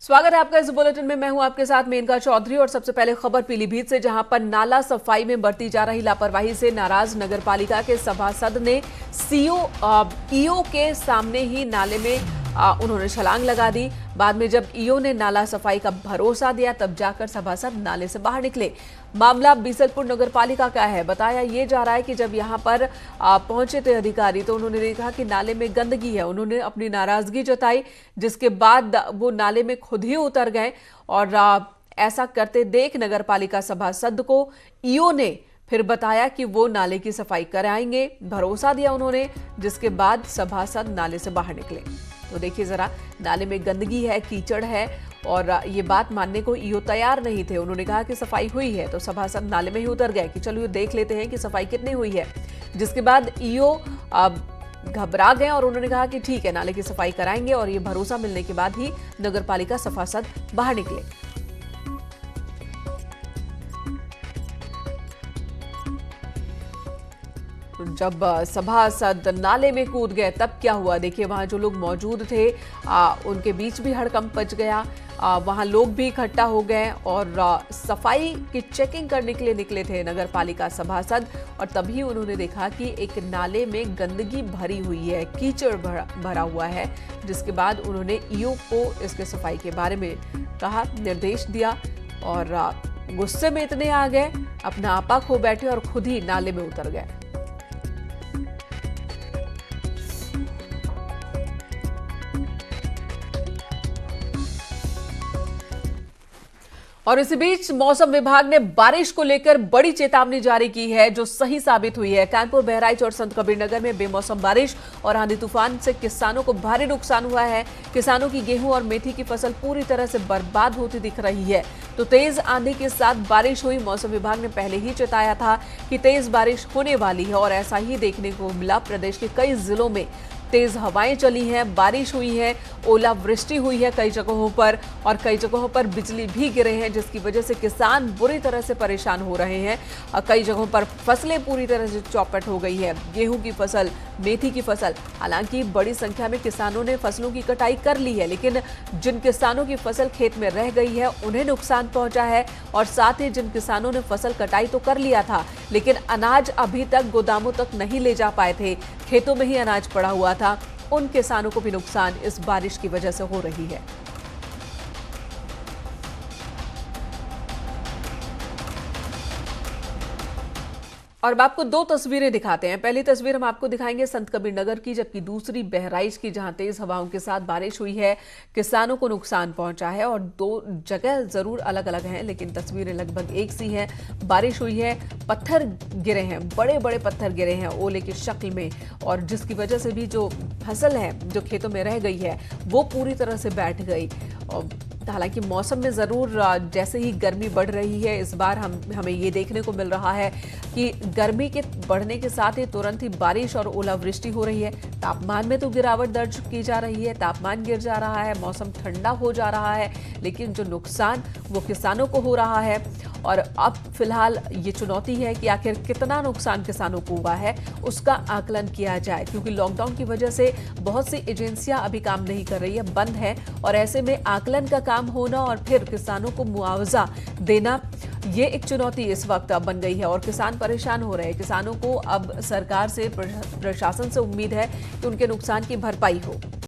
स्वागत है आपका इस बुलेटिन में। मैं हूं आपके साथ मेनका चौधरी और सबसे पहले खबर पीलीभीत से, जहां पर नाला सफाई में बरती जा रही लापरवाही से नाराज नगरपालिका के सभासद ने ईओ के सामने ही नाले में उन्होंने छलांग लगा दी। बाद में जब ईओ ने नाला सफाई का भरोसा दिया तब जाकर सभासद नाले से बाहर निकले। मामला बीसलपुर नगरपालिका का है। बताया ये जा रहा है कि जब यहां पर पहुंचे थे अधिकारी तो उन्होंने देखा कि नाले में गंदगी है। उन्होंने अपनी नाराजगी जताई, जिसके बाद वो नाले में खुद ही उतर गए और ऐसा करते देख नगरपालिका सभासद को ईओ ने फिर बताया कि वो नाले की सफाई कराएंगे। भरोसा दिया उन्होंने, जिसके बाद सभासद नाले से बाहर निकले। तो देखिए जरा, नाले में गंदगी है, कीचड़ है और ये बात मानने को ईओ तैयार नहीं थे। उन्होंने कहा कि सफाई हुई है तो सभासद नाले में ही उतर गए कि चलो ये देख लेते हैं कि सफाई कितनी हुई है। जिसके बाद ईओ घबरा गए और उन्होंने कहा कि ठीक है, नाले की सफाई कराएंगे। और ये भरोसा मिलने के बाद ही नगरपालिका सभासद बाहर निकले। जब सभासद नाले में कूद गए तब क्या हुआ, देखिए वहां जो लोग मौजूद थे उनके बीच भी हड़कंप मच गया। वहां लोग भी इकट्ठा हो गए और सफाई की चेकिंग करने के लिए निकले थे नगरपालिका सभासद। और तभी उन्होंने देखा कि एक नाले में गंदगी भरी हुई है, कीचड़ भरा हुआ है। जिसके बाद उन्होंने ईओ को इसके सफाई के बारे में कहा, निर्देश दिया और गुस्से में इतने आ गए, अपना आपा खो बैठे और खुद ही नाले में उतर गए। और इसी बीच मौसम विभाग ने बारिश को लेकर बड़ी चेतावनी जारी की है, जो सही साबित हुई है। कानपुर, बहराइच और संत कबीरनगर में बेमौसम बारिश और आंधी तूफान से किसानों को भारी नुकसान हुआ है। किसानों की गेहूं और मेथी की फसल पूरी तरह से बर्बाद होती दिख रही है। तो तेज आंधी के साथ बारिश हुई। मौसम विभाग ने पहले ही चेताया था कि तेज बारिश होने वाली है और ऐसा ही देखने को मिला। प्रदेश के कई जिलों में तेज हवाएं चली हैं, बारिश हुई है, ओलावृष्टि हुई है कई जगहों पर और कई जगहों पर बिजली भी गिरे हैं, जिसकी वजह से किसान बुरी तरह से परेशान हो रहे हैं। कई जगहों पर फसलें पूरी तरह से चौपट हो गई है। गेहूं की फसल, मेथी की फसल, हालांकि बड़ी संख्या में किसानों ने फसलों की कटाई कर ली है, लेकिन जिन किसानों की फसल खेत में रह गई है उन्हें नुकसान पहुंचा है। और साथ ही जिन किसानों ने फसल कटाई तो कर लिया था, लेकिन अनाज अभी तक गोदामों तक नहीं ले जा पाए थे, खेतों में ही अनाज पड़ा हुआ था, उन किसानों को भी नुकसान इस बारिश की वजह से हो रही है। और अब आपको दो तस्वीरें दिखाते हैं। पहली तस्वीर हम आपको दिखाएंगे संत कबीरनगर की, जबकि दूसरी बहराइच की, जहां तेज हवाओं के साथ बारिश हुई है, किसानों को नुकसान पहुंचा है। और दो जगह जरूर अलग अलग हैं, लेकिन तस्वीरें लगभग एक सी हैं। बारिश हुई है, पत्थर गिरे हैं, बड़े बड़े पत्थर गिरे हैं ओले की शक्ल में, और जिसकी वजह से भी जो फसल है जो खेतों में रह गई है वो पूरी तरह से बैठ गई। हालांकि मौसम में जरूर जैसे ही गर्मी बढ़ रही है, इस बार हमें ये देखने को मिल रहा है कि गर्मी के बढ़ने के साथ ही तुरंत ही बारिश और ओलावृष्टि हो रही है। तापमान में तो गिरावट दर्ज की जा रही है, तापमान गिर जा रहा है, मौसम ठंडा हो जा रहा है, लेकिन जो नुकसान वो किसानों को हो रहा है। और अब फिलहाल ये चुनौती है कि आखिर कितना नुकसान किसानों को हुआ है उसका आकलन किया जाए, क्योंकि लॉकडाउन की वजह से बहुत सी एजेंसियां अभी काम नहीं कर रही है, बंद है। और ऐसे में आकलन का काम होना और फिर किसानों को मुआवजा देना, ये एक चुनौती इस वक्त अब बन गई है और किसान परेशान हो रहे हैं। किसानों को अब सरकार से, प्रशासन से उम्मीद है कि उनके नुकसान की भरपाई हो।